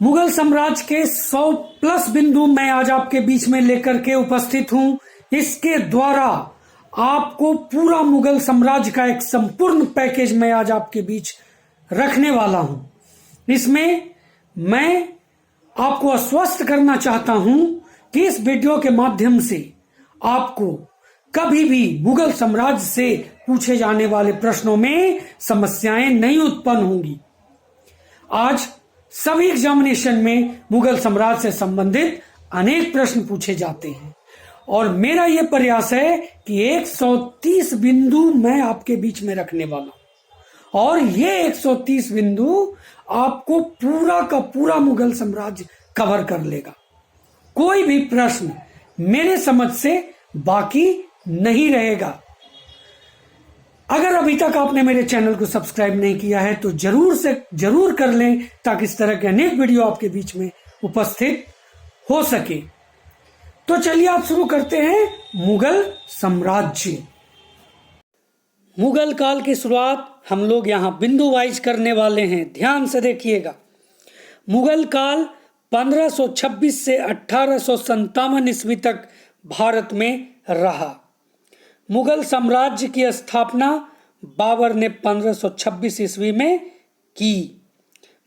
मुगल साम्राज्य के 100 प्लस बिंदु मैं आज आपके बीच में लेकर के उपस्थित हूं। इसके द्वारा आपको पूरा मुगल साम्राज्य का एक संपूर्ण पैकेज मैं आज आपके बीच रखने वाला हूं। इसमें मैं आपको आश्वस्त करना चाहता हूं कि इस वीडियो के माध्यम से आपको कभी भी मुगल साम्राज्य से पूछे जाने वाले प्रश्नों में समस्याएं नहीं उत्पन्न होंगी। आज सभी एग्जामिनेशन में मुगल साम्राज्य से संबंधित अनेक प्रश्न पूछे जाते हैं और मेरा यह प्रयास है कि 130 बिंदु मैं आपके बीच में रखने वाला हूं और ये 130 बिंदु आपको पूरा का पूरा मुगल साम्राज्य कवर कर लेगा। कोई भी प्रश्न मेरे समझ से बाकी नहीं रहेगा। अगर अभी तक आपने मेरे चैनल को सब्सक्राइब नहीं किया है तो जरूर कर लें ताकि इस तरह के अनेक वीडियो आपके बीच में उपस्थित हो सके। तो चलिए आप शुरू करते हैं मुगल साम्राज्य। मुगल काल की शुरुआत हम लोग यहां बिंदु वाइज करने वाले हैं, ध्यान से देखिएगा। मुगल काल 1526 से 1857 ईस्वी तक भारत में रहा। मुगल साम्राज्य की स्थापना बाबर ने 1526 ईस्वी में की।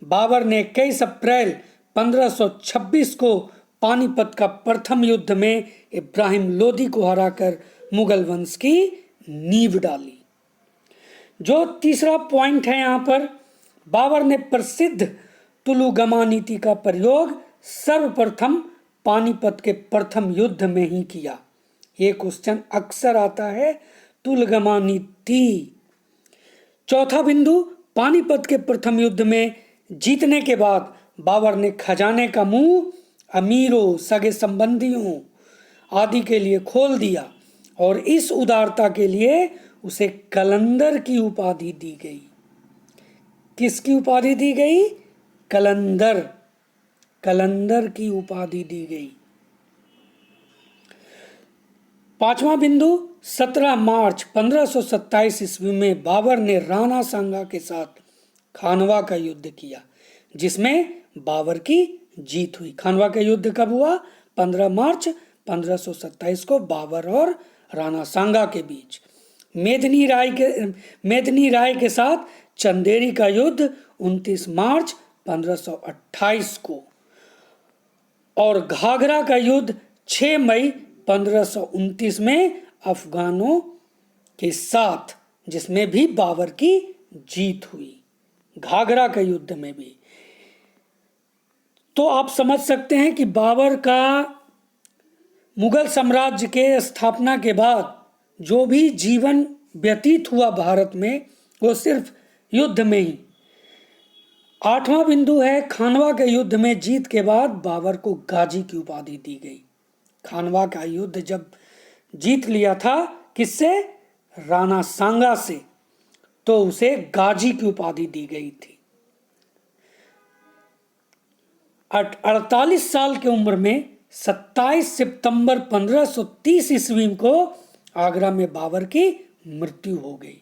बाबर ने 21 अप्रैल 1526 को पानीपत का प्रथम युद्ध में इब्राहिम लोदी को हराकर मुगल वंश की नींव डाली। जो तीसरा पॉइंट है यहाँ पर, बाबर ने प्रसिद्ध तुलुगमा नीति का प्रयोग सर्वप्रथम पानीपत के प्रथम युद्ध में ही किया। ये क्वेश्चन अक्सर आता है, तुलगमा नीति। चौथा बिंदु, पानीपत के प्रथम युद्ध में जीतने के बाद बाबर ने खजाने का मुंह अमीरों, सगे संबंधियों आदि के लिए खोल दिया और इस उदारता के लिए उसे कलंदर की उपाधि दी गई। किसकी उपाधि दी गई? कलंदर की उपाधि दी गई। पांचवा बिंदु, 17 मार्च 1527 ईस्वी में बाबर ने राणा सांगा के साथ खानवा का युद्ध किया जिसमें बाबर की जीत हुई। खानवा का युद्ध कब हुआ? 15 मार्च 1527 को बाबर और राणा सांगा के बीच। मेदिनी राय के साथ चंदेरी का युद्ध 29 मार्च 1528 को और घाघरा का युद्ध 6 मई 1529 में अफगानों के साथ, जिसमें भी बाबर की जीत हुई। घाघरा के युद्ध में भी। तो आप समझ सकते हैं कि बाबर का मुगल साम्राज्य के स्थापना के बाद जो भी जीवन व्यतीत हुआ भारत में, वो सिर्फ युद्ध में ही। आठवां बिंदु है, खानवा के युद्ध में जीत के बाद बाबर को गाजी की उपाधि दी गई। खानवा का युद्ध जब जीत लिया था, किससे? राणा सांगा से, तो उसे गाजी की उपाधि दी गई थी। 48 साल की उम्र में 27 सितंबर 1530 ईस्वी को आगरा में बाबर की मृत्यु हो गई।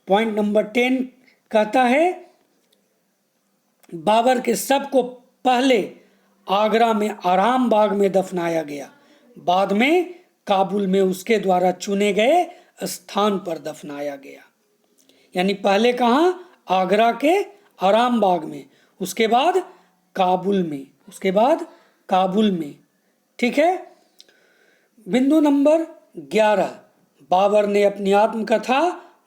पॉइंट नंबर 10 कहता है, बाबर के शव को पहले आगरा में आराम बाग में दफनाया गया, बाद में काबुल में उसके द्वारा चुने गए स्थान पर दफनाया गया। यानी पहले कहां? आगरा के आराम बाग में, उसके बाद काबुल में। ठीक है। बिंदु नंबर 11, बाबर ने अपनी आत्मकथा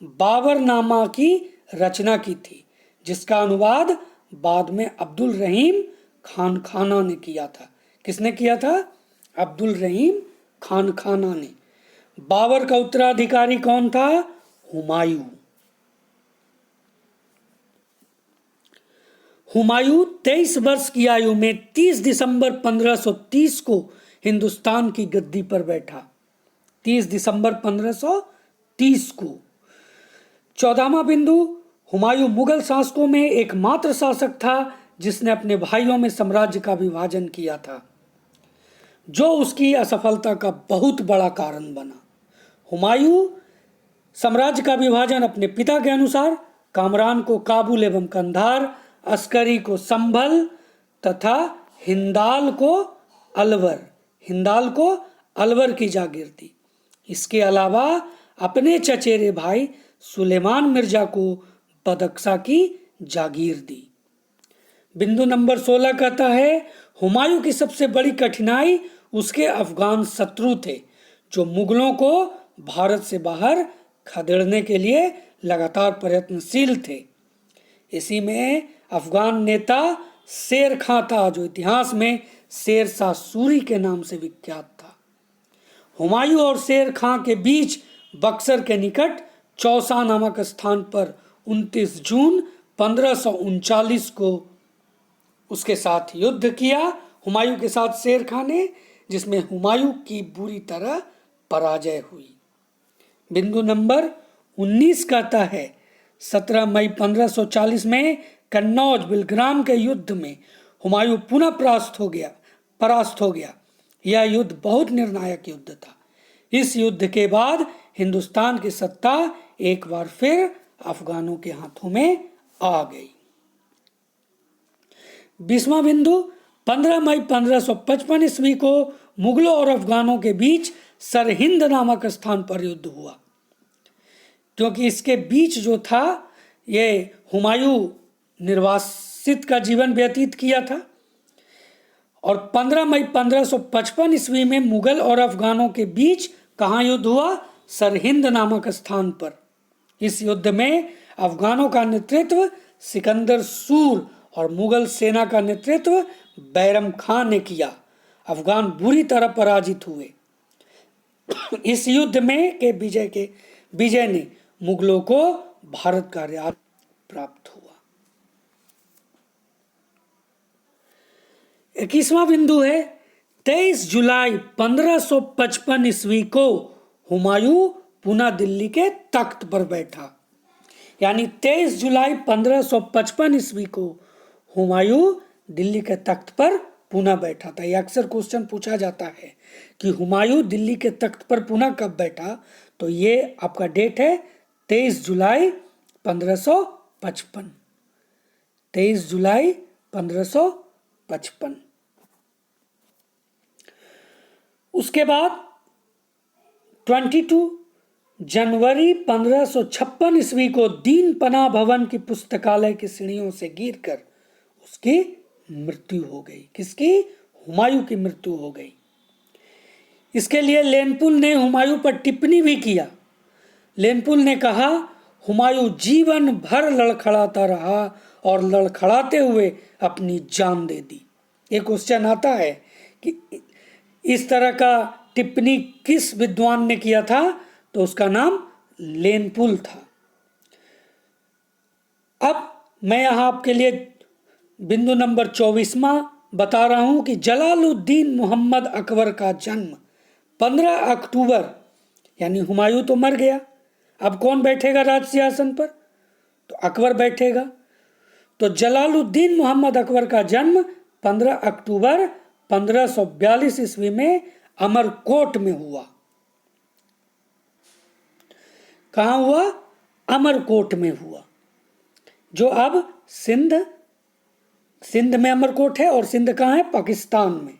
बाबरनामा की रचना की थी जिसका अनुवाद बाद में अब्दुल रहीम खान खाना ने किया था। किसने किया था? अब्दुल रहीम खान खाना ने। बाबर का उत्तराधिकारी कौन था? हुमायूं। हुमायूं 23 वर्ष की आयु में 30 दिसंबर 1530 को हिंदुस्तान की गद्दी पर बैठा। 30 दिसंबर 1530 को। 14वां बिंदु, हुमायूं मुगल शासकों में एकमात्र शासक था जिसने अपने भाइयों में साम्राज्य का विभाजन किया था, जो उसकी असफलता का बहुत बड़ा कारण बना। हुमायूं साम्राज्य का विभाजन अपने पिता के अनुसार कामरान को काबुल एवं कंधार, अस्करी को संभल, तथा हिंदाल को अलवर की जागीर दी। इसके अलावा अपने चचेरे भाई सुलेमान मिर्जा को बदख्शा की जागीर दी। बिंदु नंबर 16 कहता है हुमायूं की सबसे बड़ी कठिनाई उसके अफगान शत्रु थे जो मुगलों को भारत से बाहर खदेड़ने के लिए लगातार प्रयत्नशील थे। इसी में अफगान नेता शेर खां था जो इतिहास में शेर शाह सूरी के नाम से विख्यात था। हुमायूं और शेर खां के बीच बक्सर के निकट चौसा नामक स्थान पर 29 जून 1539 को उसके साथ युद्ध किया हुमायूं के साथ शेर खां ने, जिसमें हुमायूं की बुरी तरह पराजय हुई। बिंदु नंबर 19 कहता है 17 मई 1540 में कन्नौज बिलग्राम के युद्ध में हुमायूं पुनः परास्त हो गया। यह युद्ध बहुत निर्णायक युद्ध था। इस युद्ध के बाद हिंदुस्तान की सत्ता एक बार फिर अफगानों के हाथों में आ गई। 20वां बिंदु 15 मई 1555 ईस्वी को मुगलों और अफगानों के बीच सरहिंद नामक स्थान पर युद्ध हुआ। क्योंकि इसके बीच जो था ये हुमायूं निर्वासित का जीवन व्यतीत किया था और 15 मई 1555 ईस्वी में मुगल और अफगानों के बीच कहाँ युद्ध हुआ? सरहिंद नामक स्थान पर। इस युद्ध में अफगानों का नेतृत्व सिकंदर सूर और मुगल सेना का नेतृत्व बैरम खां ने किया। अफगान बुरी तरह पराजित हुए। इस युद्ध में के विजय ने मुगलों को भारत का राज्य प्राप्त हुआ। 21वां बिंदु है 23 जुलाई 1555 ईस्वी को हुमायूं पुनः दिल्ली के तख्त पर बैठा। यानी 23 जुलाई 1555 ईस्वी को हुमायूं दिल्ली के तख्त पर पुनः बैठा था। यह अक्सर क्वेश्चन पूछा जाता है कि हुमायूं दिल्ली के तख्त पर पुनः कब बैठा, तो ये आपका डेट है 23 जुलाई 1555। 23 जुलाई 1555। उसके बाद 22 जनवरी 1556 ईस्वी को दीन पनाह भवन की पुस्तकालय की सीढ़ियों से गिरकर उसकी मृत्यु हो गई। किसकी? हुमायूं की मृत्यु हो गई। इसके लिए लेनपुल ने हुमायूं पर टिप्पणी भी किया। लेनपुल ने कहा हुमायूं जीवन भर लड़खड़ाता रहा और लड़खड़ाते हुए अपनी जान दे दी। एक क्वेश्चन आता है कि इस तरह का टिप्पणी किस विद्वान ने किया था, तो उसका नाम लेनपुल था। अब मैं यहां आपके लिए बिंदु नंबर 24वां बता रहा हूं कि जलालुद्दीन मोहम्मद अकबर का जन्म 15 अक्टूबर, यानी हुमायूं तो मर गया, अब कौन बैठेगा राज सिंहासन पर? तो अकबर बैठेगा। तो जलालुद्दीन मोहम्मद अकबर का जन्म 15 अक्टूबर 1542 ईस्वी में अमरकोट में हुआ। कहाँ हुआ? अमरकोट में हुआ, जो अब सिंध में अमरकोट है और सिंध कहाँ है? पाकिस्तान में।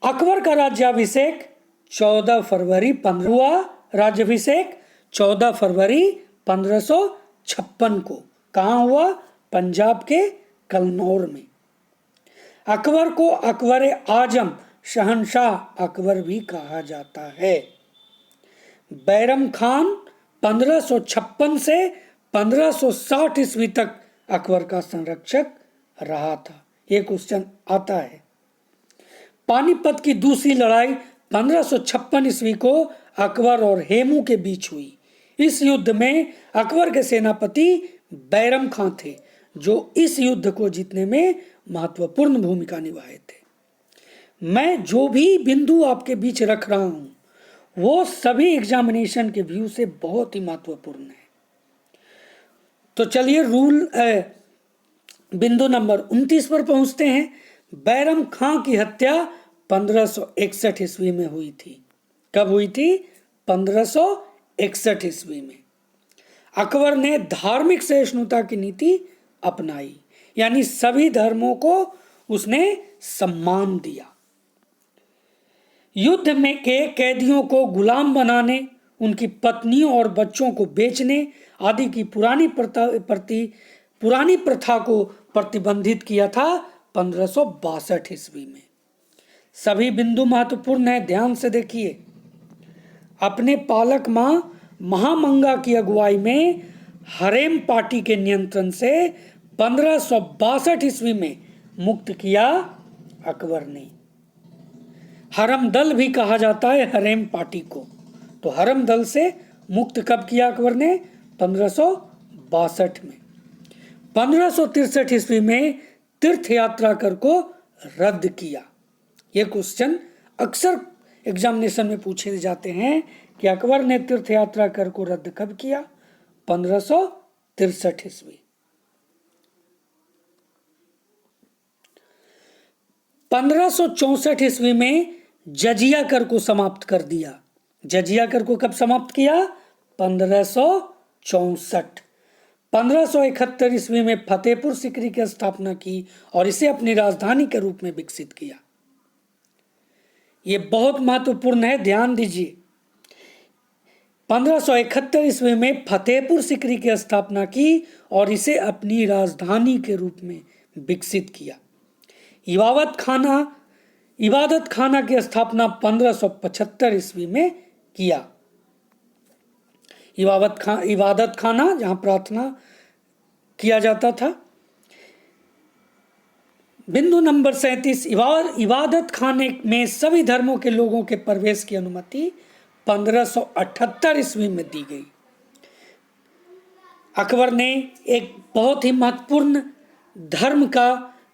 अकबर का राज्याभिषेक 14 फरवरी 15 हुआ। राज्याभिषेक 14 फरवरी 1556 को कहाँ हुआ? पंजाब के कलनौर में। अकबर को अकबर आजम, शहंशाह अकबर भी कहा जाता है। बैरम खान 1556 से 1560 ईस्वी तक अकबर का संरक्षक रहा था। ये क्वेश्चन आता है। पानीपत की दूसरी लड़ाई 1556 ईस्वी को अकबर और हेमू के बीच हुई। इस युद्ध में अकबर के सेनापति बैरम खां थे, जो इस युद्ध को जीतने में महत्वपूर्ण भूमिका निभाए थे। मैं जो भी बिंदु आपके बीच रख रहा हूं वो सभी एग्जामिनेशन के व्यू से बहुत ही महत्वपूर्ण है। तो चलिए बिंदु नंबर 29 पर पहुंचते हैं। बैरम खां की हत्या 1561 ईस्वी में हुई थी। कब हुई थी? 1561 ईस्वी में। अकबर ने धार्मिक सहिष्णुता की नीति अपनाई। यानी सभी धर्मों को उसने सम्मान दिया। युद्ध में के कैदियों को गुलाम बनाने, उनकी पत्नियों और बच्चों को बेचने आदि की पुरानी प्रथा को प्रतिबंधित किया था 1562 ईस्वी में। सभी बिंदु महत्वपूर्ण है, ध्यान से देखिए। अपने पालक मां महामंगा की अगुवाई में हरेम पार्टी के नियंत्रण से 1562 ईस्वी में मुक्त किया अकबर ने। हरम दल भी कहा जाता है हरेम पार्टी को। तो हरम दल से मुक्त कब किया अकबर ने? 1562 में। 1563 ईस्वी में तीर्थ यात्रा कर को रद्द किया। ये क्वेश्चन अक्सर एग्जामिनेशन में पूछे जाते हैं कि अकबर ने तीर्थ यात्रा कर को रद्द कब किया? 1563 ईस्वी। 1564 ईस्वी में जजिया कर को समाप्त कर दिया। जजिया कर को कब समाप्त किया? 1564। 1571 ईस्वी में फतेहपुर सीकरी की स्थापना की और इसे अपनी राजधानी के रूप में विकसित किया। ये बहुत महत्वपूर्ण है, ध्यान दीजिए। 1571 ईस्वी में फतेहपुर सीकरी की स्थापना की और इसे अपनी राजधानी के रूप में विकसित किया। इबादत खाना की स्थापना 1575 ईस्वी में किया। इबादत खाना जहां प्रार्थना किया जाता था। बिंदु नंबर 37, इबादत खाने में सभी धर्मों के लोगों के प्रवेश की अनुमति 1578 ईस्वी में दी गई। अकबर ने एक बहुत ही महत्वपूर्ण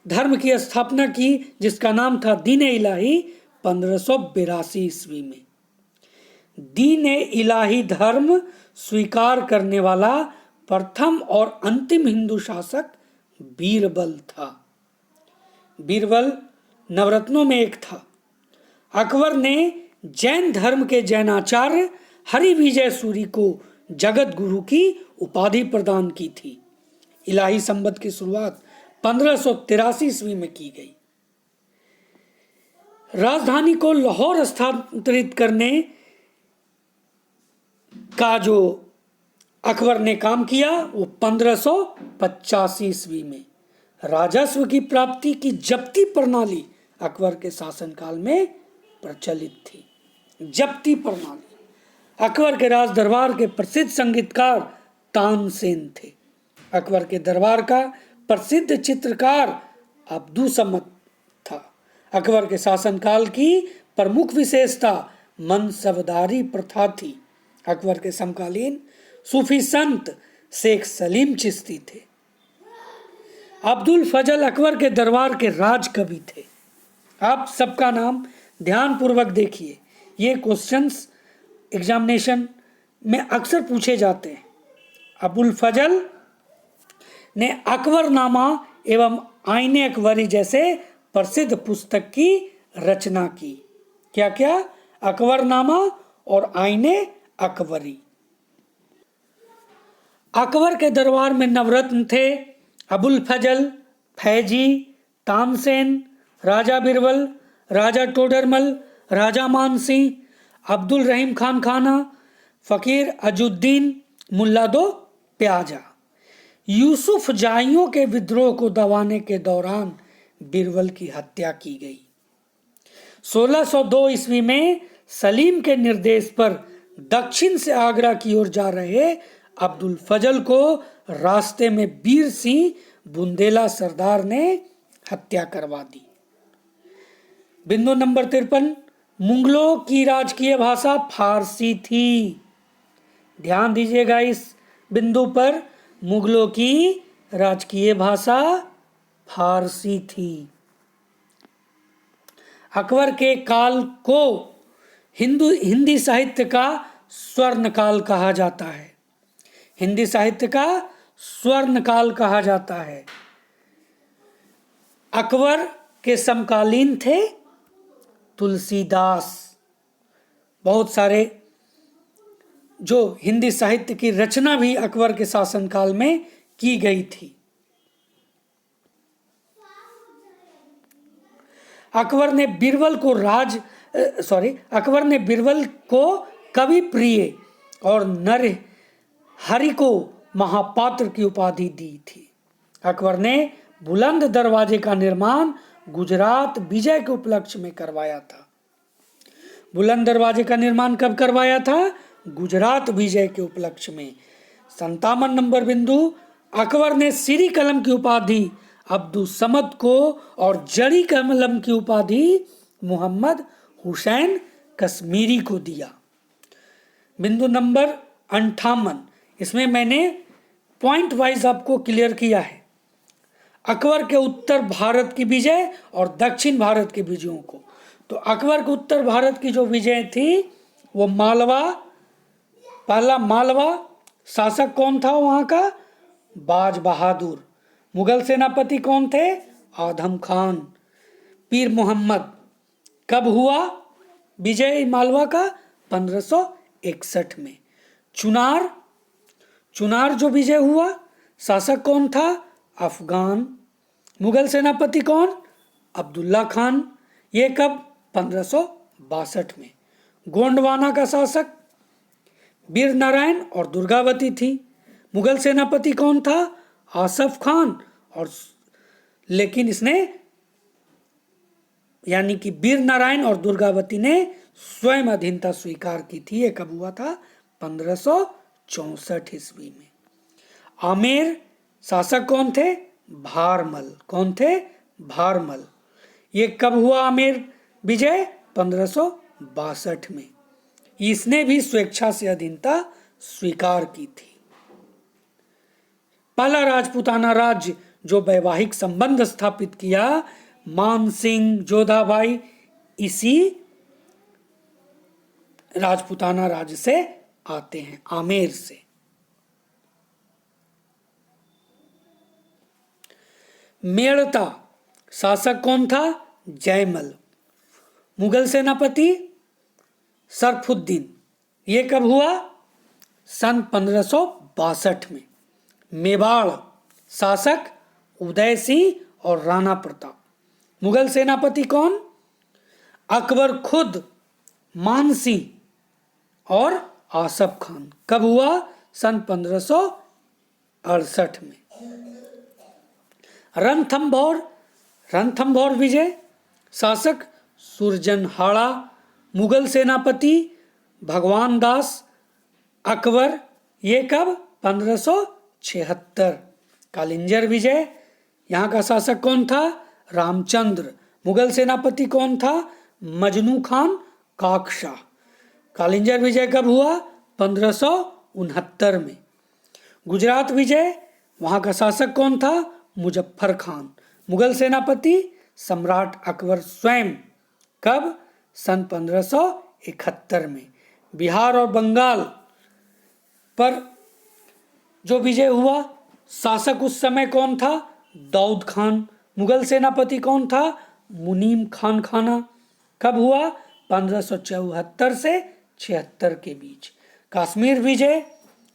धर्म की स्थापना की जिसका नाम था दीन इलाही 1582 ईस्वी में। दीन इलाही धर्म स्वीकार करने वाला प्रथम और अंतिम हिंदू शासक बीरबल था। बीरबल नवरत्नों में एक था। अकबर ने जैन धर्म के जैनाचार्य हरिविजय सूरी को जगत गुरु की उपाधि प्रदान की थी। इलाही संवत की शुरुआत 1583 ईस्वी में की गई। राजधानी को लाहौर स्थानांतरित करने का जो अकबर ने काम किया वो 1585 ईस्वी में। राजस्व की प्राप्ति की जब्ती प्रणाली अकबर के शासनकाल में प्रचलित थी। जब्ती प्रणाली। अकबर के राज दरबार के प्रसिद्ध संगीतकार तानसेन थे। अकबर के दरबार का प्रसिद्ध चित्रकार अब्दू समद था। अकबर के शासनकाल की प्रमुख विशेषता मनसबदारी प्रथा थी। अकबर के समकालीन सूफी संत शेख सलीम चिश्ती थे। अब्दुल फजल अकबर के दरबार के राज कवि थे। आप सबका नाम ध्यान पूर्वक देखिए, ये क्वेश्चंस एग्जामिनेशन में अक्सर पूछे जाते हैं। अबुल फजल ने अकबरनामा एवं आईने अकबरी जैसे प्रसिद्ध पुस्तक की रचना की। क्या क्या? अकबरनामा और आईने अकबरी। अकबर के दरबार में नवरत्न थे अबुल फजल, फैजी, तानसेन, राजा बिरबल, राजा टोडरमल, राजा मानसिंह, अब्दुल रहीम खान खाना, फकीर अजुद्दीन, मुल्ला दो प्याजा। यूसुफ जाइयों के विद्रोह को दबाने के दौरान बिरबल की हत्या की गई। 1602 ईस्वी में सलीम के निर्देश पर दक्षिण से आगरा की ओर जा रहे अब्दुल फजल को रास्ते में बीर सिंह बुंदेला सरदार ने हत्या करवा दी। बिंदु नंबर 53, मुगलों की राजकीय भाषा फारसी थी। ध्यान दीजिएगा इस बिंदु पर। मुगलों की राजकीय भाषा फारसी थी। अकबर के काल को हिंदी साहित्य का स्वर्ण काल कहा जाता है। हिंदी साहित्य का स्वर्ण काल कहा जाता है। अकबर के समकालीन थे तुलसीदास। बहुत सारे जो हिंदी साहित्य की रचना भी अकबर के शासनकाल में की गई थी। अकबर ने बीरबल को कवि प्रिय और नर हरि को महापात्र की उपाधि दी थी। अकबर ने बुलंद दरवाजे का निर्माण गुजरात विजय के उपलक्ष्य में करवाया था। बुलंद दरवाजे का निर्माण कब करवाया था? गुजरात विजय के उपलक्ष्य में। 57 नंबर बिंदु, अकबर ने सीरी कलम की उपाधि अब्दुल समद को और जड़ी कलम की उपाधि मोहम्मद हुसैन कश्मीरी को दिया। बिंदु नंबर 58, इसमें मैंने पॉइंट वाइज आपको क्लियर किया है अकबर के उत्तर भारत की विजय और दक्षिण भारत के विजयों को। तो अकबर के उत्तर भारत की जो विजय थी वो मालवा, पहला मालवा, शासक कौन था वहां का? बाज बहादुर। मुगल सेनापति कौन थे? आदम खान। पीर मोहम्मद। कब हुआ विजय मालवा का? 1561 में। चुनार जो विजय हुआ, शासक कौन था? अफगान। मुगल सेनापति कौन? अब्दुल्ला खान। ये कब? 1562 में। गोंडवाना का शासक वीर नारायण और दुर्गावती थी। मुगल सेनापति कौन था? आसफ खान। और लेकिन इसने यानी कि वीर नारायण और दुर्गावती ने स्वयं अधीनता स्वीकार की थी। ये कब हुआ था? 1564 ईस्वी में। आमेर शासक कौन थे? भारमल। कौन थे? भारमल। ये कब हुआ आमेर विजय? 1562 में। इसने भी स्वेच्छा से अधीनता स्वीकार की थी। पहला राजपूताना राज्य जो वैवाहिक संबंध स्थापित किया, मान सिंह जोधाबाई इसी राजपूताना राज्य से आते हैं, आमेर से। मेड़ता शासक कौन था? जयमल। मुगल सेनापति सरफुद्दीन। ये कब हुआ? सन 1562 में। मेवाड़ शासक उदय सिंह और राणा प्रताप। मुगल सेनापति कौन? अकबर खुद, मान सिंह और आसफ खान। कब हुआ? सन 1568 में। रणथंभौर विजय शासक सुरजनहाड़ा। मुगल सेनापति भगवान दास अकबर। ये कब? 1576। कालिंजर विजय, यहाँ का शासक कौन था? रामचंद्र। मुगल सेनापति कौन था? मजनू खान काकशाह। कालिंजर विजय कब हुआ? 1569 में। गुजरात विजय, वहाँ का शासक कौन था? मुजफ्फर खान। मुगल सेनापति सम्राट अकबर स्वयं। कब? सन 1571 में। बिहार और बंगाल पर जो विजय हुआ, शासक उस समय कौन था? दाऊद खान। मुगल सेनापति कौन था? मुनीम खान खाना। कब हुआ? 1574 से 76 के बीच। कश्मीर विजय,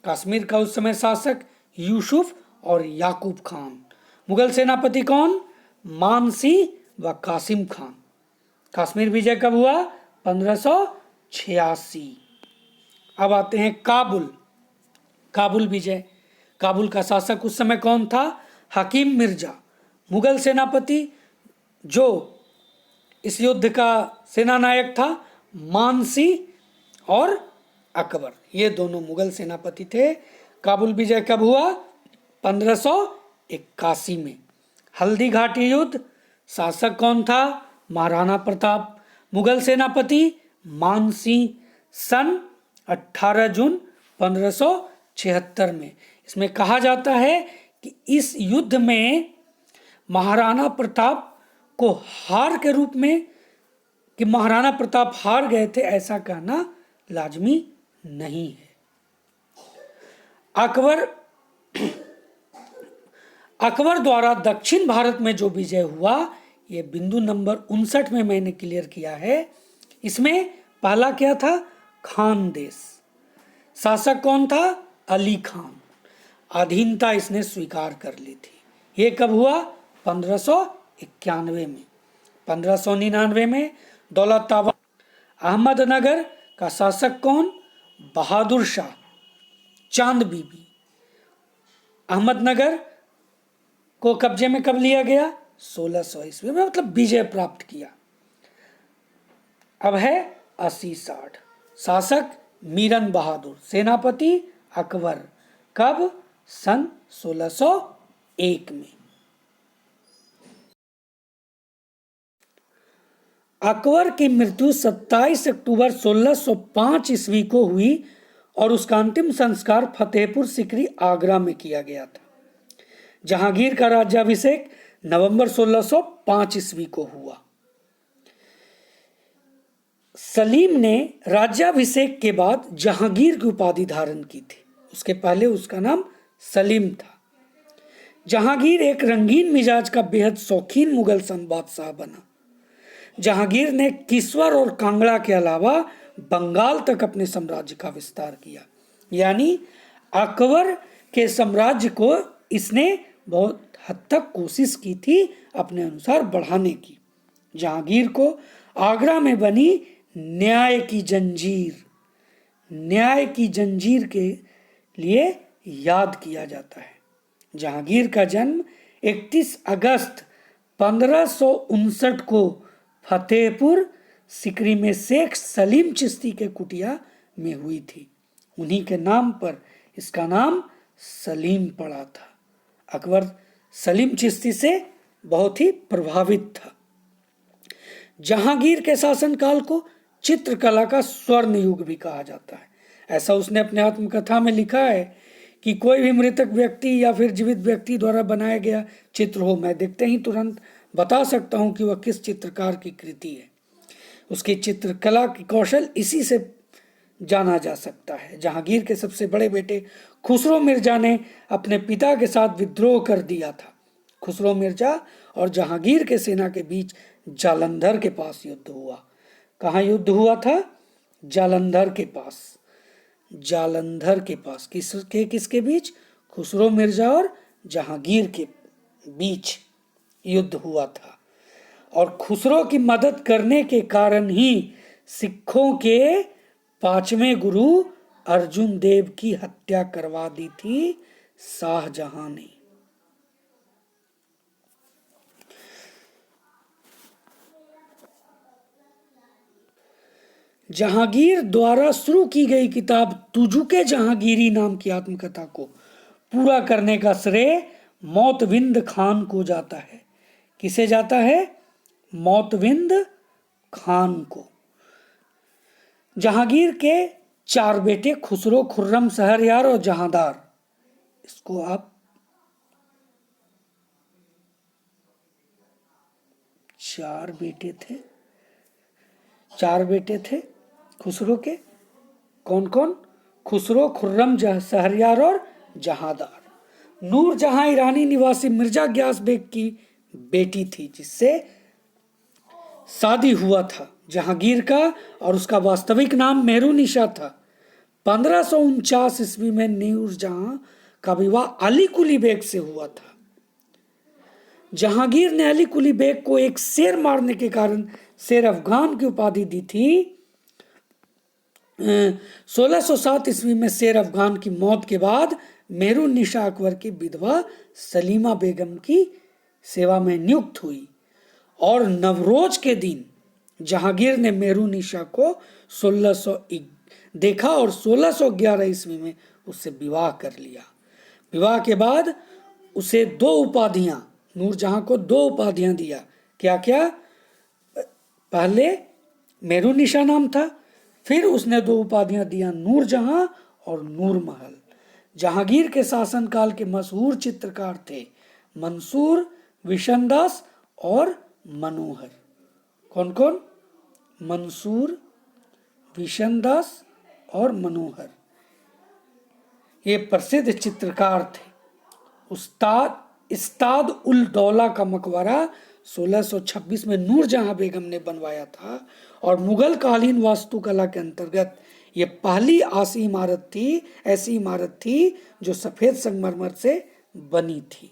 कश्मीर का उस समय शासक यूसुफ और याकूब खान। मुगल सेनापति कौन? मानसी व कासिम खान। कश्मीर विजय कब हुआ? 1586। अब आते हैं काबुल विजय। काबुल का शासक उस समय कौन था? हकीम मिर्जा। मुगल सेनापति जो इस युद्ध का सेनानायक था, मानसी और अकबर। ये दोनों मुगल सेनापति थे। काबुल विजय कब हुआ? 1581 में। हल्दी घाटी युद्ध, शासक कौन था? महाराणा प्रताप। मुगल सेनापति मानसिंह। सन 18 जून 1576 में। इसमें कहा जाता है कि इस युद्ध में महाराणा प्रताप को हार के रूप में, कि महाराणा प्रताप हार गए थे, ऐसा कहना लाजमी नहीं है। अकबर द्वारा दक्षिण भारत में जो विजय हुआ, ये बिंदु नंबर 59 में मैंने क्लियर किया है। इसमें पहला क्या था? खानदेश। शासक कौन था? अली खान। अधीनता इसने स्वीकार कर ली थी। ये कब हुआ? 1591 में। 1599 में दौलताबाद। अहमदनगर का शासक कौन? बहादुर शाह। चांद बीबी। अहमदनगर को कब्जे में कब लिया गया? 1600 ईस्वी में, मतलब विजय प्राप्त किया। अब है 80-60। शासक मीरन बहादुर, सेनापति अकबर। कब? सन 1601 में। अकबर की मृत्यु 27 अक्टूबर 1605 ईस्वी को हुई और उसका अंतिम संस्कार फतेहपुर सिकरी आगरा में किया गया था। जहांगीर का राज्याभिषेक नवंबर 1605 ईस्वी को हुआ। सलीम ने राज्याभिषेक के बाद जहांगीर की उपाधि धारण की थी। उसके पहले उसका नाम सलीम था। जहांगीर एक रंगीन मिजाज का बेहद शौकीन मुगल बादशाह बना। जहांगीर ने किश्वर और कांगड़ा के अलावा बंगाल तक अपने साम्राज्य का विस्तार किया। यानी अकबर के साम्राज्य को इसने बहुत हद तक कोशिश की थी अपने अनुसार बढ़ाने की। जहांगीर को आगरा में बनी न्याय की जंजीर के लिए याद किया जाता है। जहांगीर का जन्म 31 अगस्त 1559 को फतेहपुर सिकरी में शेख सलीम चिश्ती के कुटिया में हुई थी। उन्हीं के नाम पर इसका नाम सलीम पड़ा था। अकबर सलीम चिश्ती से बहुत ही प्रभावित था। जहांगीर के शासनकाल को चित्रकला का स्वर्ण युग भी कहा जाता है। ऐसा उसने अपने आत्मकथा में लिखा है कि कोई भी मृतक व्यक्ति या फिर जीवित व्यक्ति द्वारा बनाया गया चित्र हो, मैं देखते ही तुरंत बता सकता हूं कि वह किस चित्रकार की कृति है। उसकी चित्रकला की कौशल इसी से जाना जा सकता है। जहांगीर के सबसे बड़े बेटे खुसरो मिर्जा ने अपने पिता के साथ विद्रोह कर दिया था। खुसरो मिर्जा और जहांगीर के सेना के बीच जालंधर के पास युद्ध हुआ। कहाँ युद्ध हुआ था? जालंधर के पास। किसके बीच? खुसरो मिर्जा और जहांगीर के बीच युद्ध हुआ था। और खुसरो की मदद करने के कारण ही सिखों के 5वें गुरु अर्जुन देव की हत्या करवा दी थी शाहजहां ने। जहांगीर द्वारा शुरू की गई किताब तुजुके जहांगीरी नाम की आत्मकथा को पूरा करने का श्रेय मोतविंद खान को जाता है। किसे जाता है? मोतविंद खान को। जहांगीर के 4 बेटे खुसरो, खुर्रम, शहरयार और जहांदार। इसको आप 4 बेटे थे खुसरो के। कौन कौन? खुसरो, खुर्रम, शहरयार और जहांदार। नूर जहां ईरानी निवासी मिर्जा ग्यास बेग की बेटी थी, जिससे शादी हुआ था जहांगीर का, और उसका वास्तविक नाम मेहरुनिशा था। 1549 ईस्वी में नूर जहां का विवाह अली कुली बेग से हुआ था। जहांगीर ने अली कुली बेग को एक शेर मारने के कारण शेर अफगान की उपाधि दी थी। 1607 ईस्वी में शेर अफगान की मौत के बाद मेहरुनिशा अकबर की विधवा सलीमा बेगम की सेवा में नियुक्त हुई और नवरोज के दिन जहांगीर ने मेहरुनिशा को 1600 देखा और 1611 ईस्वी में उससे विवाह कर लिया। विवाह के बाद उसे 2 उपाधियां, नूरजहां को 2 उपाधियां दिया। क्या क्या? पहले मेहरुनिशा नाम था, फिर उसने 2 उपाधियां दिया, नूरजहां और नूरमहल। जहांगीर के शासनकाल के मशहूर चित्रकार थे मंसूर, विशनदास और मनोहर। कौन कौन? मंसूर, विशनदास और मनोहर। ये प्रसिद्ध चित्रकार थे। इस्ताद उल दौला का मकबरा 1626 में नूरजहां बेगम ने बनवाया था और मुगल कालीन वास्तुकला के अंतर्गत ये पहली ऐसी इमारत थी जो सफेद संगमरमर से बनी थी।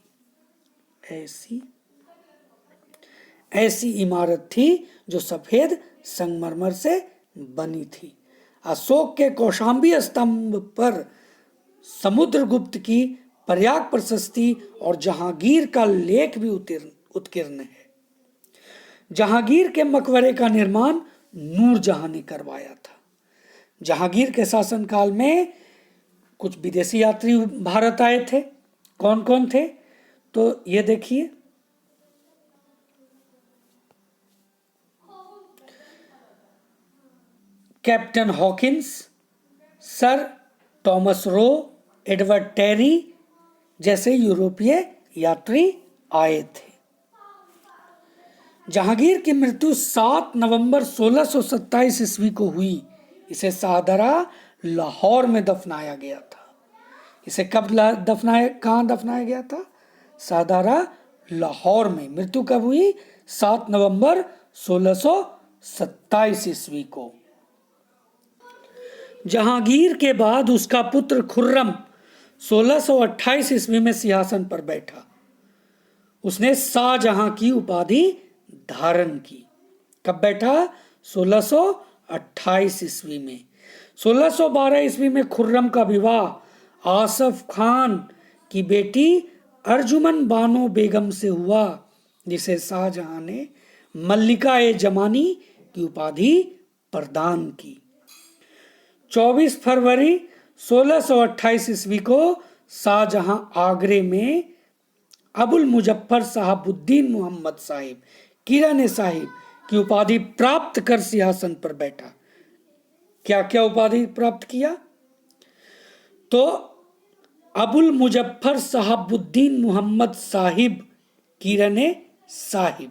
ऐसी इमारत थी जो सफेद संगमरमर से बनी थी। अशोक के कौशाम्बी स्तंभ पर समुद्रगुप्त की प्रयाग प्रशस्ति और जहांगीर का लेख भी उत्कीर्ण है। जहांगीर के मकबरे का निर्माण नूरजहां ने करवाया था। जहांगीर के शासनकाल में कुछ विदेशी यात्री भारत आए थे। कौन कौन थे? तो ये देखिए, captain Hawkins, sir Thomas Roe, Edward Terry जैसे यूरोपीय यात्री आए थे। जहांगीर की मृत्यु 7 नवंबर 1627 ईस्वी को हुई। इसे शाहदरा लाहौर में दफनाया गया था। इसे कब कहाँ दफनाया गया था? शाहदरा लाहौर में। मृत्यु कब हुई? 7 नवंबर 1627 ईस्वी को। जहांगीर के बाद उसका पुत्र खुर्रम 1628 ईस्वी में सिंहासन पर बैठा। उसने शाहजहां की उपाधि धारण की। कब बैठा? 1628 ईस्वी में। 1612 ईस्वी में खुर्रम का विवाह आसफ खान की बेटी अर्जुमन बानो बेगम से हुआ, जिसे शाहजहां ने मल्लिका ए जमानी की उपाधि प्रदान की। 24 फरवरी 1628 ईस्वी को शाहजहां आगरे में अबुल मुजफ्फर साहबुद्दीन मोहम्मद साहिब किराने साहिब की उपाधि प्राप्त कर सिंहासन पर बैठा। क्या क्या उपाधि प्राप्त किया? तो अबुल मुजफ्फर साहबुद्दीन मोहम्मद साहिब किराने साहिब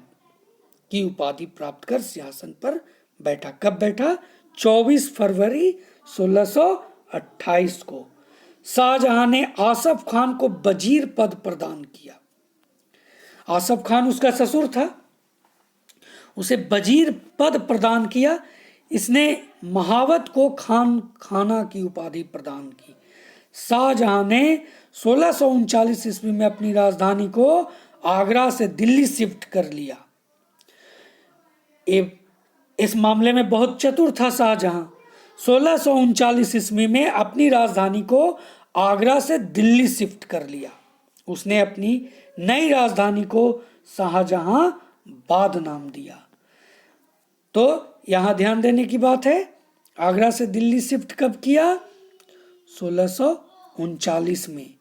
की उपाधि प्राप्त कर सिंहासन पर बैठा। कब बैठा? 24 फरवरी 1628 को। शाहजहां ने आसफ खान को वजीर पद प्रदान किया। आसफ खान उसका ससुर था, उसे वजीर पद प्रदान किया। इसने महावत को खाना की उपाधि प्रदान की। शाहजहां ने 1639 ईस्वी में अपनी राजधानी को आगरा से दिल्ली शिफ्ट कर लिया। इस मामले में बहुत चतुर था शाहजहां। 1639 ईस्वी में अपनी राजधानी को आगरा से दिल्ली शिफ्ट कर लिया। उसने अपनी नई राजधानी को शाहजहांबाद नाम दिया। तो यहां ध्यान देने की बात है, आगरा से दिल्ली शिफ्ट कब किया? 1639 में।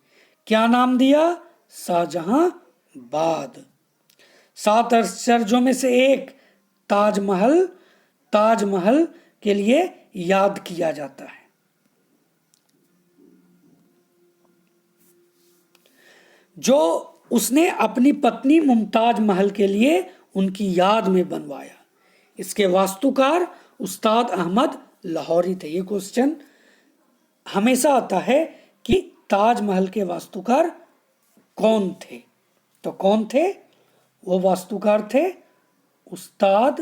क्या नाम दिया? शाहजहांबाद। 7 आश्चर्यों में से एक ताजमहल के लिए याद किया जाता है। जो उसने अपनी पत्नी मुमताज महल के लिए उनकी याद में बनवाया। इसके वास्तुकार उस्ताद अहमद लाहौरी थे। ये क्वेश्चन हमेशा आता है कि ताजमहल के वास्तुकार कौन थे? तो कौन थे? वो वास्तुकार थे उस्ताद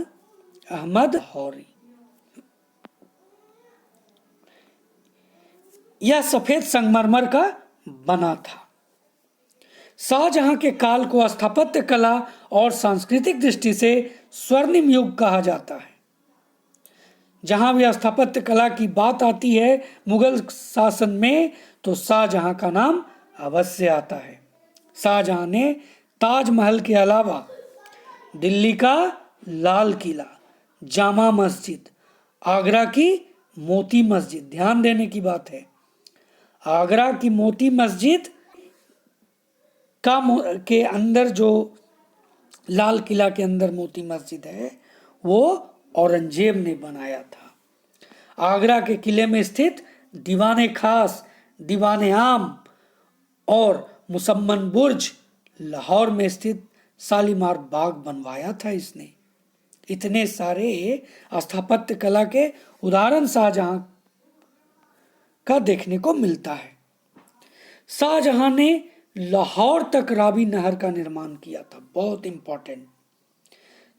अहमद लाहौरी। यह सफेद संगमरमर का बना था। शाहजहां के काल को स्थापत्य कला और सांस्कृतिक दृष्टि से स्वर्णिम युग कहा जाता है। जहां भी स्थापत्य कला की बात आती है मुगल शासन में, तो शाहजहां का नाम अवश्य आता है। शाहजहां ने ताजमहल के अलावा दिल्ली का लाल किला, जामा मस्जिद, आगरा की मोती मस्जिद, ध्यान देने की बात है, आगरा की मोती मस्जिद के अंदर जो लाल किला के अंदर मोती मस्जिद है वो औरंगजेब ने बनाया था। आगरा के किले में स्थित दीवाने खास, दीवाने आम और मुसम्मन बुर्ज, लाहौर में स्थित शालीमार बाग बनवाया था इसने। इतने सारे स्थापत्य कला के उदाहरण शाहजहां का देखने को मिलता है। शाहजहां ने लाहौर तक रावी नहर का निर्माण किया था। बहुत इंपॉर्टेंट,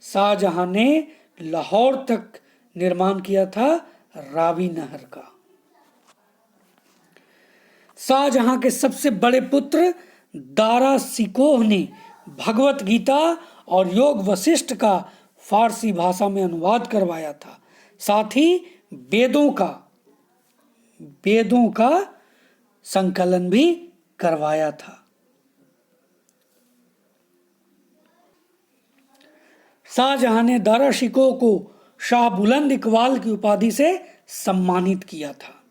शाहजहां ने लाहौर तक निर्माण किया था रावी नहर का। शाहजहां के सबसे बड़े पुत्र दारा सिकोह ने भगवत गीता और योग वशिष्ठ का फारसी भाषा में अनुवाद करवाया था। साथ ही वेदों का संकलन भी करवाया था। शाहजहां ने दारा शिकोह को शाह बुलंद इकबाल की उपाधि से सम्मानित किया था।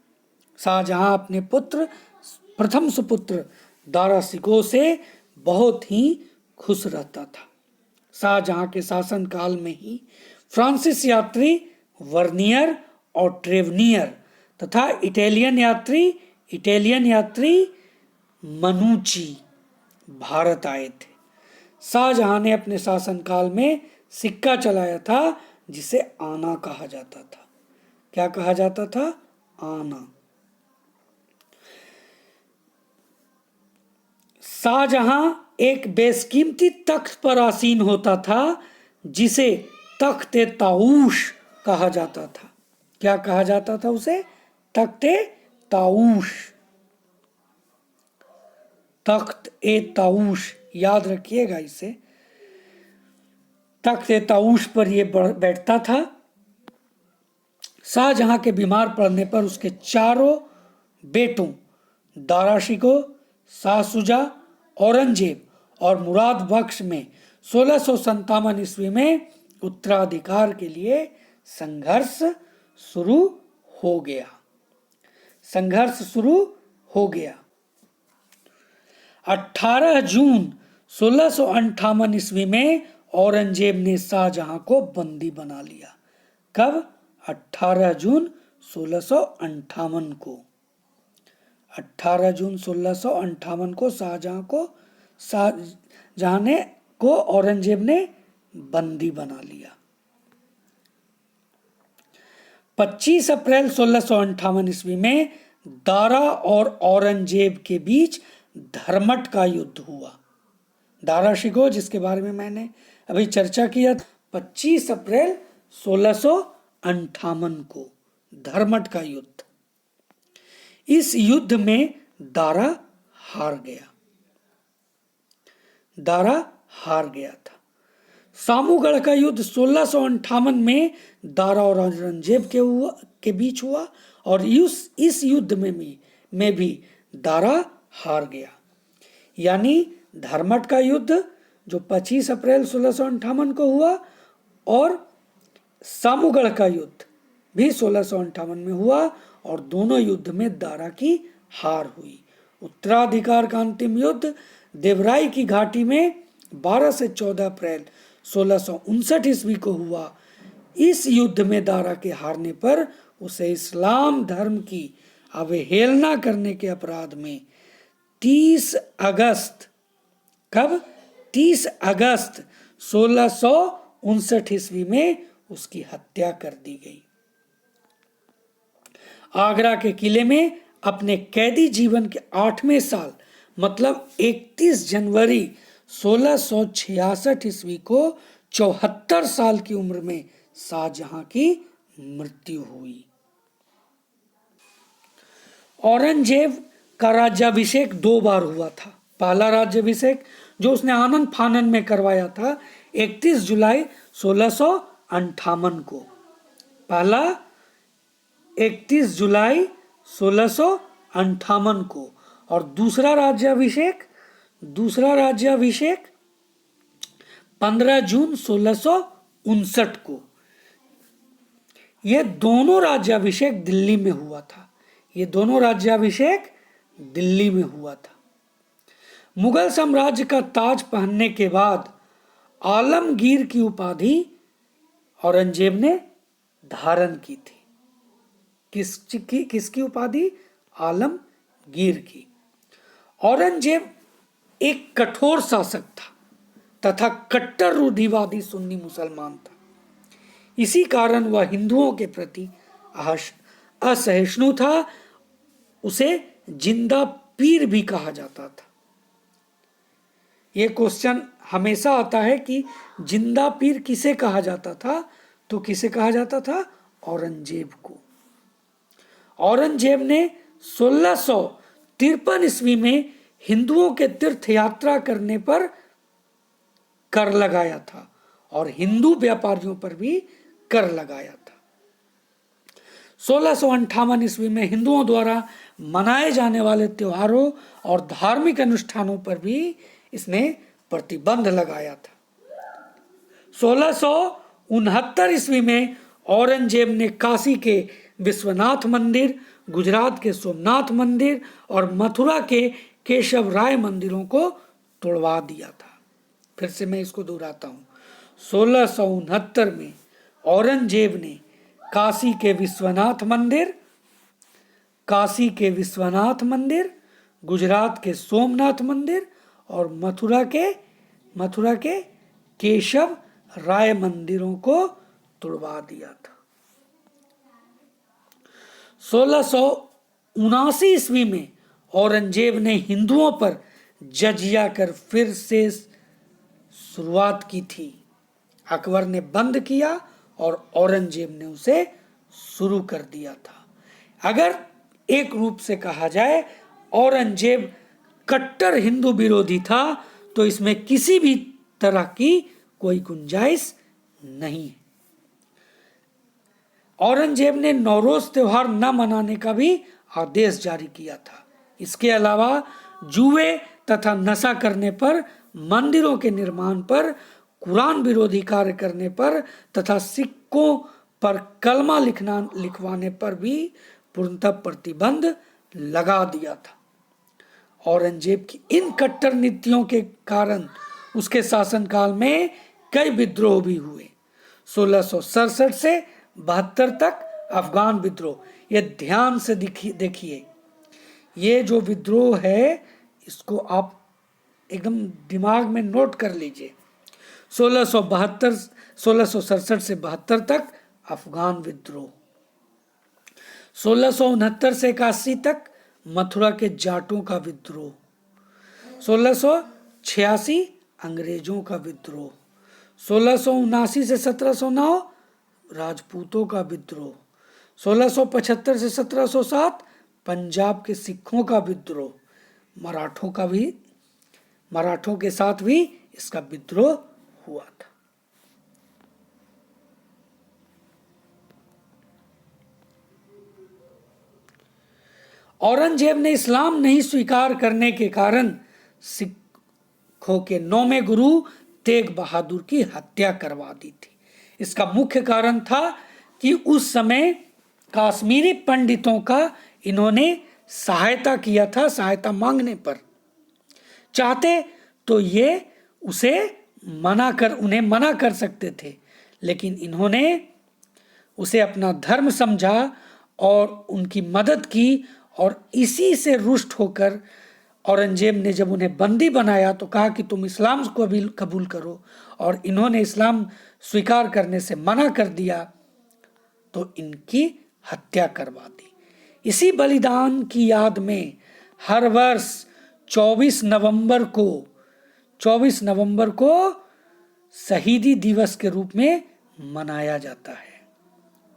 शाहजहां अपने प्रथम सुपुत्र दारा शिकोह से बहुत ही खुश रहता था। शाहजहां के शासनकाल में ही फ्रांसीसी यात्री वर्नियर और ट्रेवनियर तथा इटालियन यात्री मनुची भारत आए थे। शाहजहां ने अपने शासनकाल में सिक्का चलाया था जिसे आना कहा जाता था। क्या कहा जाता था? आना। शाहजहां एक बेशकीमती तख्त पर आसीन होता था जिसे तख्ते ताऊश कहा जाता था। क्या कहा जाता था उसे? तख्ते ताऊश। तख्त ए ताऊश, याद रखिएगा इसे। तख्त ए ताऊश पर यह बैठता था। शाहजहां के बीमार पड़ने पर उसके चारों बेटों दारा शिकोह, शाह शुजा, औरंगजेब और मुराद बख्श में 1657 ईस्वी में उत्तराधिकार के लिए संघर्ष शुरू हो गया। 18 जून 1658 ईस्वी में औरंगजेब ने शाहजहां को बंदी बना लिया। कब? 18 जून 1658 को। 18 जून 1658 को शाहजहां को औरंगजेब ने बंदी बना लिया। 25 अप्रैल 1658 ईस्वी में दारा और औरंगजेब के बीच धर्मट का युद्ध हुआ। दारा शिकोह, जिसके बारे में मैंने अभी चर्चा किया, 25 अप्रैल 1658 को धर्मट का युद्ध। इस युद्ध में दारा हार गया था। सामूगढ़ का युद्ध 1658 में दारा और औरंगजेब के बीच हुआ और इस युद्ध में भी दारा हार गया। यानी धर्मट का युद्ध जो 25 अप्रैल 1658 को हुआ और सामूगढ़ का युद्ध भी 1658 में हुआ और दोनों युद्ध में दारा की हार हुई। उत्तराधिकार का अंतिम युद्ध देवराई की घाटी में 12 से 14 अप्रैल 1659 ईस्वी को हुआ। इस युद्ध में दारा के हारने पर उसे इस्लाम धर्म की अवहेलना करने के अपराध में 30 अगस्त 1659 ईस्वी में उसकी हत्या कर दी गई। आगरा के किले में अपने कैदी जीवन के 8वें साल मतलब 31 जनवरी 1666 ईस्वी को 74 साल की उम्र में शाहजहां की मृत्यु हुई। औरंगजेब का राज्याभिषेक 2 बार हुआ था। पहला राज्याभिषेक जो उसने आनंद फानन में करवाया था 31 जुलाई 1658 को। पहला 31 जुलाई 1658 को और दूसरा राज्याभिषेक 15 जून 1659 को। ये दोनों राज्याभिषेक दिल्ली में हुआ था। मुगल साम्राज्य का ताज पहनने के बाद आलमगीर की उपाधि औरंगजेब ने धारण की थी। किसकी उपाधि? आलमगीर की। औरंगजेब एक कठोर शासक था तथा कट्टर रूढ़िवादी सुन्नी मुसलमान था। इसी कारण वह हिंदुओं के प्रति असहिष्णु था। उसे जिंदा पीर भी कहा जाता था। ये क्वेश्चन हमेशा आता है कि जिंदा पीर किसे कहा जाता था? तो किसे कहा जाता था? औरंगजेब को। औरंगजेब ने 1653 ईस्वी में हिंदुओं के तीर्थ यात्रा करने पर कर लगाया था और हिंदू व्यापारियों पर भी कर लगाया था। 1658 ईस्वी में हिंदुओं द्वारा मनाए जाने वाले त्योहारों और धार्मिक अनुष्ठानों पर भी इसने प्रतिबंध लगाया था। 1669 ईस्वी में औरंगजेब ने काशी के विश्वनाथ मंदिर, गुजरात के सोमनाथ मंदिर और मथुरा के केशव राय मंदिरों को तोड़वा दिया था। फिर से मैं इसको दोहराता हूँ। 1669 में औरंगजेब ने काशी के विश्वनाथ मंदिर, गुजरात के सोमनाथ मंदिर और मथुरा के केशव राय मंदिरों को तोड़वा दिया था। 1679 ईस्वी में औरंगजेब ने हिंदुओं पर जजिया कर फिर से शुरुआत की थी। अकबर ने बंद किया और औरंगजेब ने उसे शुरू कर दिया था। अगर एक रूप से कहा जाए औरंगजेब कट्टर हिंदू विरोधी था, तो इसमें किसी भी तरह की कोई गुंजाइश नहीं है। औरंगजेब ने नौरोज त्योहार न मनाने का भी आदेश जारी किया था। इसके अलावा जुए तथा नशा करने पर, मंदिरों के निर्माण पर, कुरान विरोधी कार्य करने पर तथा सिक्कों पर कलमा लिखवाने पर भी पूर्णतः प्रतिबंध लगा दिया था। औरंगजेब की इन कट्टर नीतियों के कारण उसके शासनकाल में कई विद्रोह भी हुए। 1667 से 72 तक अफगान विद्रोह, ये ध्यान से देखिए, ये जो विद्रोह है इसको आप एकदम दिमाग में नोट कर लीजिए। 1667 से 72 तक अफगान विद्रोह, 1669 से 81 तक मथुरा के जाटों का विद्रोह, 1686 अंग्रेजों का विद्रोह, 1679 से 1709 राजपूतों का विद्रोह, 1675 से 1707 पंजाब के सिखों का विद्रोह, मराठों के साथ भी इसका विद्रोह हुआ था। औरंगजेब ने इस्लाम नहीं स्वीकार करने के कारण सिखों के 9वें गुरु तेग बहादुर की हत्या करवा दी थी। इसका मुख्य कारण था कि उस समय काश्मीरी पंडितों का इन्होंने सहायता किया था। सहायता मांगने पर चाहते तो ये उन्हें मना कर सकते थे, लेकिन इन्होंने उसे अपना धर्म समझा और उनकी मदद की। और इसी से रुष्ट होकर औरंगजेब ने जब उन्हें बंदी बनाया तो कहा कि तुम इस्लाम को भी कबूल करो, और इन्होंने इस्लाम स्वीकार करने से मना कर दिया तो इनकी हत्या करवा दी। इसी बलिदान की याद में हर वर्ष 24 नवंबर को शहीदी दिवस के रूप में मनाया जाता है।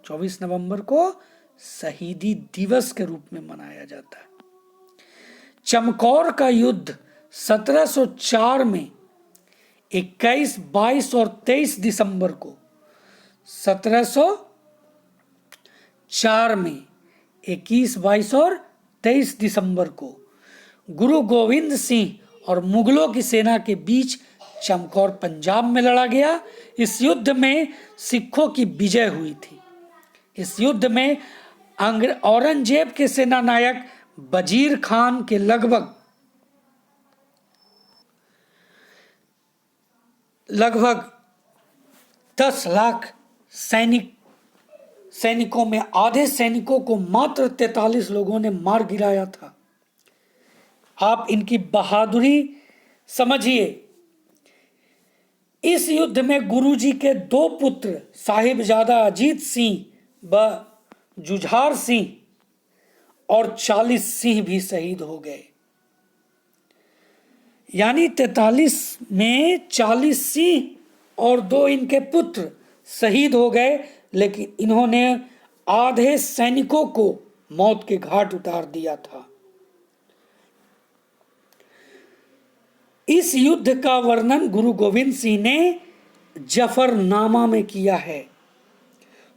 24 नवंबर को शहीदी दिवस के रूप में मनाया जाता है। चमकौर का युद्ध 1704 में 21, 22 और 23 दिसंबर को 1704 में 21, 22 और 23 दिसंबर को गुरु गोविंद सिंह और मुगलों की सेना के बीच चमकौर पंजाब में लड़ा गया। इस युद्ध में सिखों की विजय हुई थी। इस युद्ध में औरंगजेब के सेनानायक वजीर खान के लगभग 10 लाख सैनिकों में आधे सैनिकों को मात्र 43 लोगों ने मार गिराया था। आप इनकी बहादुरी समझिए। इस युद्ध में गुरुजी के 2 पुत्र साहिबजादा अजीत सिंह व जुझार सिंह और 40 सिंह भी शहीद हो गए। यानी 43 में 40 सिंह और 2 इनके पुत्र शहीद हो गए, लेकिन इन्होंने आधे सैनिकों को मौत के घाट उतार दिया था। इस युद्ध का वर्णन गुरु गोविंद सिंह ने जफरनामा में किया है।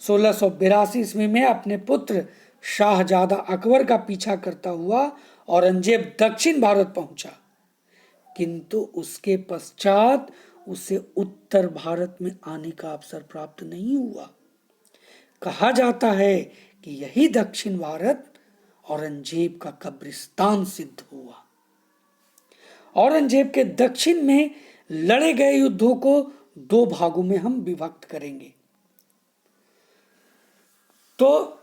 1682 ईस्वी में अपने पुत्र शाहजादा अकबर का पीछा करता हुआ औरंगजेब दक्षिण भारत पहुंचा, किंतु उसके पश्चात उसे उत्तर भारत में आने का अवसर प्राप्त नहीं हुआ। कहा जाता है कि यही दक्षिण भारत औरंगजेब का कब्रिस्तान सिद्ध हुआ। औरंगजेब के दक्षिण में लड़े गए युद्धों को दो भागों में हम विभक्त करेंगे। तो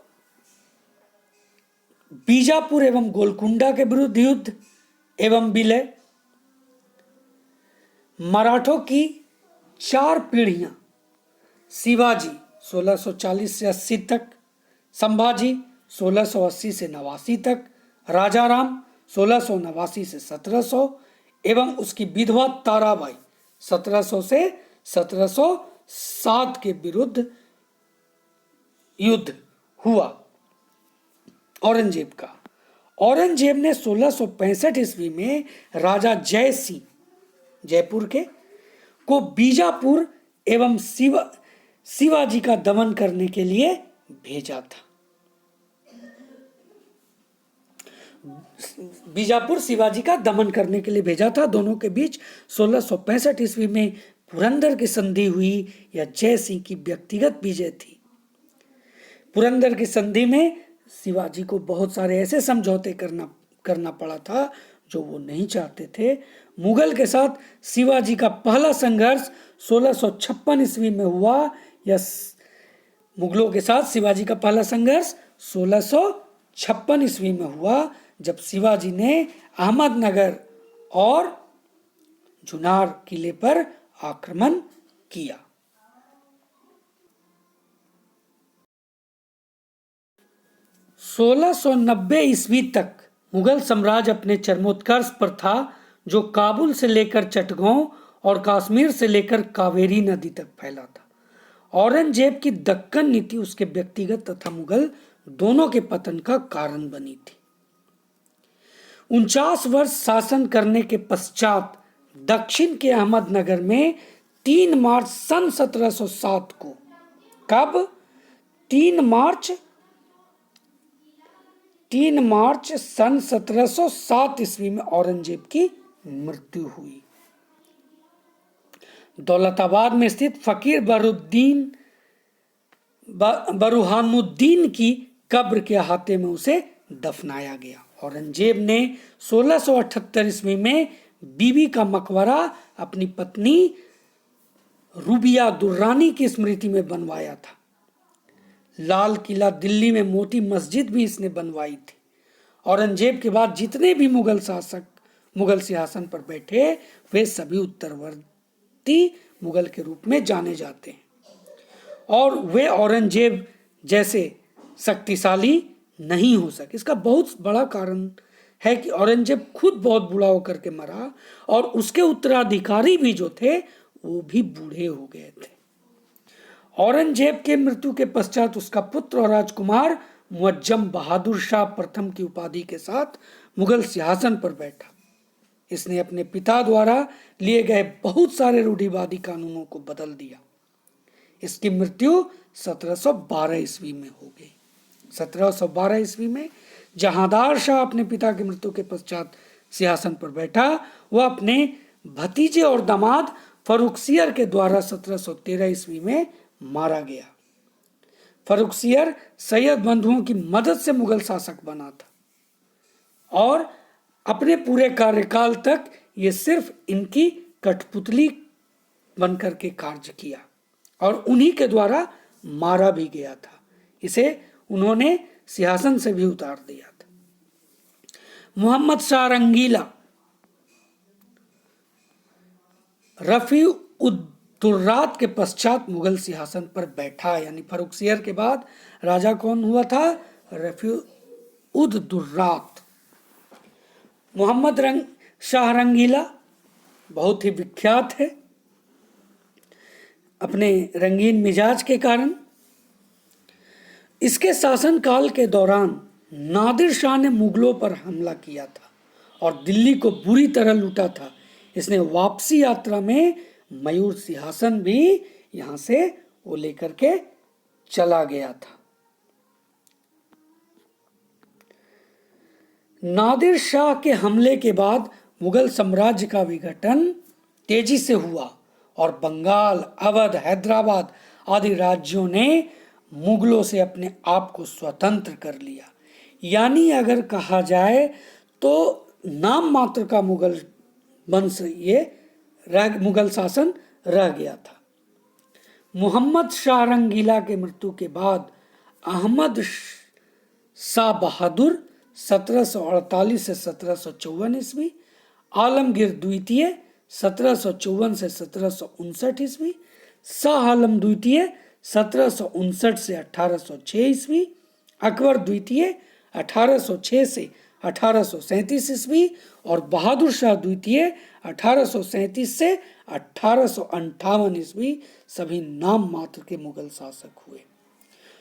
बीजापुर एवं गोलकुंडा के विरुद्ध युद्ध एवं विलय, मराठों की 4 पीढ़ियां, शिवाजी 1640 से 80 तक, संभाजी 1680 से 89 तक, राजाराम 1689 से 1700 एवं उसकी विधवा ताराबाई 1700 से 1707 के विरुद्ध युद्ध हुआ औरंगजेब का। औरंगजेब ने 1665 ईस्वी में राजा जय सिंह, जयपुर के, को बीजापुर एवं शिवाजी का दमन करने के लिए भेजा था। बीजापुर शिवाजी का दमन करने के लिए भेजा था। दोनों के बीच 1665 ईस्वी में पुरंदर की संधि हुई। यह जय सिंह की व्यक्तिगत विजय थी। पुरंदर की संधि में शिवाजी को बहुत सारे ऐसे समझौते करना पड़ा था जो वो नहीं चाहते थे। मुगल के साथ शिवाजी का पहला संघर्ष 1656 ईस्वी में हुआ। यह मुगलों के साथ शिवाजी का पहला संघर्ष 1656 ईस्वी में हुआ, जब शिवाजी ने अहमदनगर और जुनार किले पर आक्रमण किया। 1690 ईस्वी तक मुगल साम्राज्य अपने चरमोत्कर्ष पर था, जो काबुल से लेकर चटगांव और कश्मीर से लेकर कावेरी नदी तक फैला था। औरंगजेब की दक्कन नीति उसके व्यक्तिगत तथा मुगल दोनों के पतन का कारण बनी थी। 49 वर्ष शासन करने के पश्चात दक्षिण के अहमदनगर में 3 मार्च सन 1707 को, कब? 3 मार्च सन 1707 ईस्वी में औरंगजेब की मृत्यु हुई। दौलताबाद में स्थित फकीर बरुहानुद्दीन की कब्र के अहाते में उसे दफनाया गया। औरंगजेब ने 1678 ईस्वी में बीबी का मकबरा अपनी पत्नी रूबिया दुर्रानी की स्मृति में बनवाया था। लाल किला दिल्ली में मोटी मस्जिद भी इसने बनवाई थी। औरंगजेब के बाद जितने भी मुगल शासक मुगल सिंहासन पर बैठे, वे सभी उत्तरवर्ती मुगल के रूप में जाने जाते हैं, और वे औरंगजेब जैसे शक्तिशाली नहीं हो सके। इसका बहुत बड़ा कारण है कि औरंगजेब खुद बहुत बूढ़ा होकर के मरा, और उसके उत्तराधिकारी भी जो थे वो भी बूढ़े हो गए थे। औरंगजेब के मृत्यु के पश्चात उसका पुत्र और राजकुमार मुअज्जम बहादुर शाह प्रथम की उपाधि के साथ मुगल सिंहासन पर बैठा। इसने अपने पिता द्वारा लिए गए बहुत सारे रूढ़िवादी कानूनों को बदल दिया। इसकी मृत्यु 1712 ईस्वी में हो गई। 1712 ईस्वी में जहांदार शाह अपने पिता की मृत्यु के पश्चात सिंहासन पर बैठा। वह अपने भतीजे और दामाद फर्रुखसियर के द्वारा 1713 ईस्वी में मारा गया। फर्रुखसियर सैयद बंधुओं की मदद से मुगल शासक बना था, और अपने पूरे कार्यकाल तक ये सिर्फ इनकी कठपुतली बनकर के कार्य किया, और उन्हीं के द्वारा मारा भी गया था। इसे उन्होंने सिंहासन से भी उतार दिया था। मोहम्मद शाह रंगीला रफी-उद-दुर्रात के पश्चात मुगल सिंहासन पर बैठा। यानी फर्रुखसियर के बाद राजा कौन हुआ था? रफी-उद-दुर्रात। मोहम्मद शाह रंगीला बहुत ही विख्यात है अपने रंगीन मिजाज के कारण। इसके शासनकाल के दौरान नादिर शाह ने मुगलों पर हमला किया था और दिल्ली को बुरी तरह लूटा था। इसने वापसी यात्रा में मयूर सिंहासन भी यहां से वो लेकर के चला गया था। नादिर शाह के हमले के बाद मुगल साम्राज्य का विघटन तेजी से हुआ और बंगाल, अवध, हैदराबाद आदि राज्यों ने मुगलों से अपने आप को स्वतंत्र कर लिया। यानी अगर कहा जाए तो नाम मात्र का मुगल वंश मुगल शासन रह गया था। मोहम्मद शाह रंगीला के मृत्यु के बाद अहमद शाह बहादुर 1748 से 1754 ईस्वी, आलमगीर द्वितीय 1754 से 1759 ईस्वी, शाह आलम द्वितीय 1759 से 1806 ईस्वी, अकबर द्वितीय 1806 से 1837 ईस्वी और बहादुर शाह द्वितीय 1837 से 1858 ईस्वी सभी नाम मात्र के मुगल शासक हुए।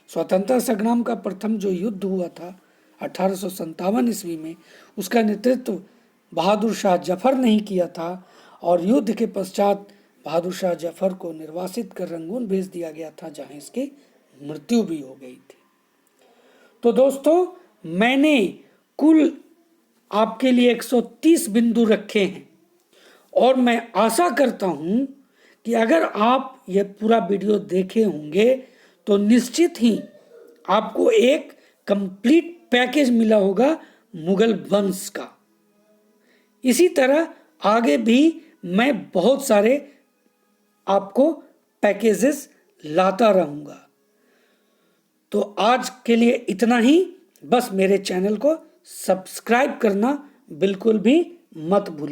स्वतंत्रता संग्राम का प्रथम जो युद्ध हुआ था 1857 ईस्वी में, उसका नेतृत्व बहादुर शाह जफर ने ही किया था और युद्ध के पश्चात बहादुर शाह जफर को निर्वासित कर रंगून भेज दिया गया था, जहां इसकी मृत्यु भी हो गई थी। तो दोस्तों, मैंने कुल आपके लिए 130 बिंदु रखे हैं और मैं आशा करता हूं कि अगर आप यह पूरा वीडियो देखे होंगे तो निश्चित ही आपको एक कंप्लीट पैकेज मिला होगा मुगल वंश का। इसी तरह आगे भी मैं बहुत सारे आपको पैकेजेस लाता रहूंगा। तो आज के लिए इतना ही। बस मेरे चैनल को सब्सक्राइब करना बिल्कुल भी मत भूलिए।